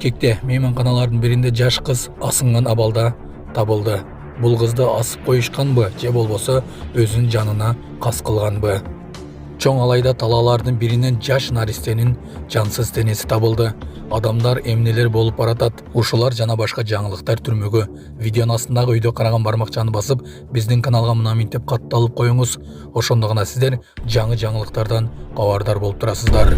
Бишкекте мейманканалардын биринде жаш кыз асынган абалда табылды. Бул кызды асып коюшканбы же болбосо өзүнүн жанына кас кылганбы? Чоң алайда талаалардын биринен жаш наристенин жансыз денеси табылды. Адамдар эмнелер болуп баратат? Ушулар жана башка жаңылыктар түрмөгү видеонун астындагы үйдө караган бармакчаны басып, биздин каналга мына минтип катталып коюңуз. Ошондо гана сиздер жаңы жаңылыктардан кабардар болуп турасыздар.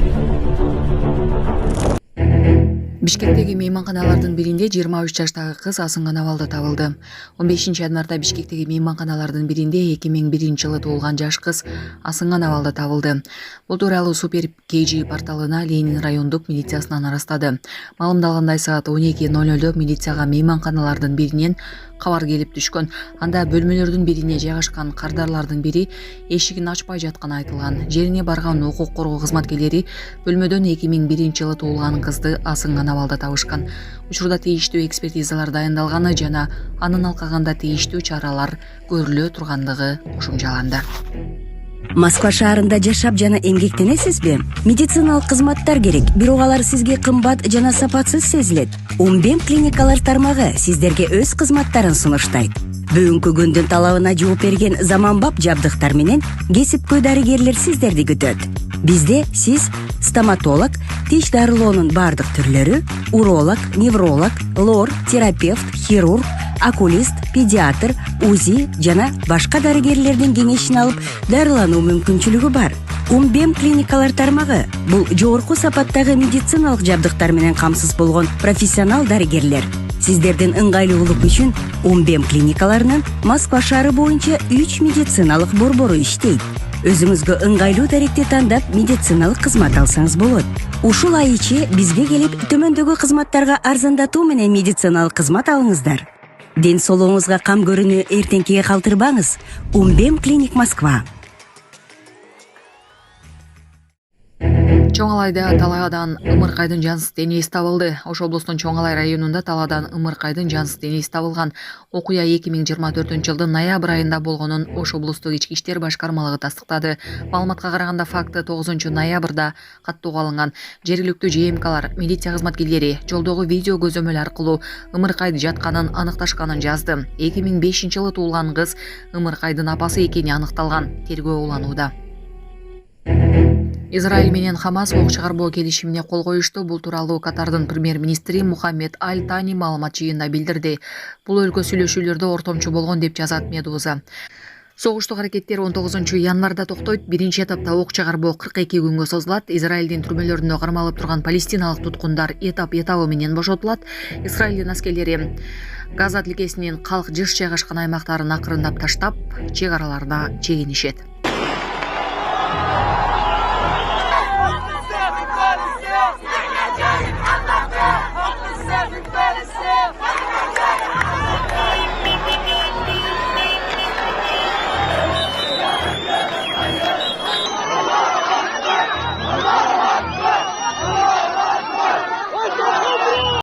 Бишкектеги мейманканалардын биринде 23 жаштагы кыз асынган абалда табылды. 15-январда Бишкектеги мейманканалардын биринде 2001-жылы туулган жаш кыз асынган абалда табылды. Бул тууралуу Супер KG порталына Ленин райондук милициясынан арастады. Маалымдалгандай саат 12:00 милицияга мейманканалардын биринен кабар келип түшкөн. Анда бөлмөлөрдүн бирине жайгашкан кардарлардын бири эшигин ачпай жатканы айтылган. Жерине барган укук коргоо кызматкерлери бөлмөдөн 2001-жылы туулган кызды асынган абалда табышкан. Учурда тийиштүү экспертизалар дайындалганы жана анын алкагында тийиштүү чаралар көрүлө тургандыгы кошумчаланды. Москва шаарында жашап жана эмгектенесизби? Медициналык кызматтар керек, бирок алар сизге кымбат жана сапатсыз сезилет. Умбем клиникалар тармагы сиздерге өз кызматтарын сунуштайт. Бүгүнкү күндүн талабына жооп берген заманбап жабдыктар менен кесипкөй дарыгерлер сиздерди күтөт. Бизде сиз стоматолог, тиш дарылоонун бардык түрлөрү, уролог, невролог, лор, терапевт, хирург, окулист, педиатр, УЗИ жана башка дарыгерлердин кеңешин алып дарылануу мүмкүнчүлүгү бар. Умбем клиникалар тармагы бул жогорку сапаттагы медициналык жабдыктар менен камсыз болгон профессионал дарыгерлер. Сиздердин ыңгайлуулук үчүн Умбем клиникаларынын Москва шаары боюнча 3 медициналык борбору иштейт. Өзүңүзгө ыңгайлуу даректи тандап медициналык кызмат алсаңыз болот. Ушул ай ичи бизге келип төмөндөгү кызматтарга арзандатуу менен медициналык кызмат алыңыздар. Ден соолугуңузга кам көрүүнү эртеңкиге калтырбаңыз. Умбем клиник Москва. Чоң Алайда талаадан ымыркайдын жансыз денеси табылды. Ош облусунун Чоң Алай районунда талаадан ымыркайдын жансыз денеси табылган. Окуя 2024-жылдын ноябрь айында болгонун Ош облустук ички иштер башкармалыгы тастыктады. Маалыматка караганда факты 9-ноябрда каттоого алынган. Жергиликтүү ЖМКлар, милиция кызматкерлери жолдогу видео көзөмөл аркылуу ымыркайды жатканын аныкташканын жазды. 2005-жылы туулган кыз ымыркайдын апасы экени аныкталган. Тергөө уланууда. Израиль менен Хамас ок чыгарбоо келишимине кол коюшту. Бул тууралуу Катардын премьер-министри Мухаммед Аль-Тани маалымат жыйынында билдирди. Бул өлкө сүйлөшүүлөрдө ортомчу болгон деп жазат Медуза. Согуштук аракеттер 19-январда токтойт. Биринчи этапта ок чыгарбоо 42 күнгө созулат. Израилдин түрмөлөрүндө кармалып турган палестиналык туткундар этап-этабы менен бошотулат. Израилдин аскерлери Газа тилкесинин калк жыш жайгашкан аймактарын акырындап таштап, чек араларына чегинишет.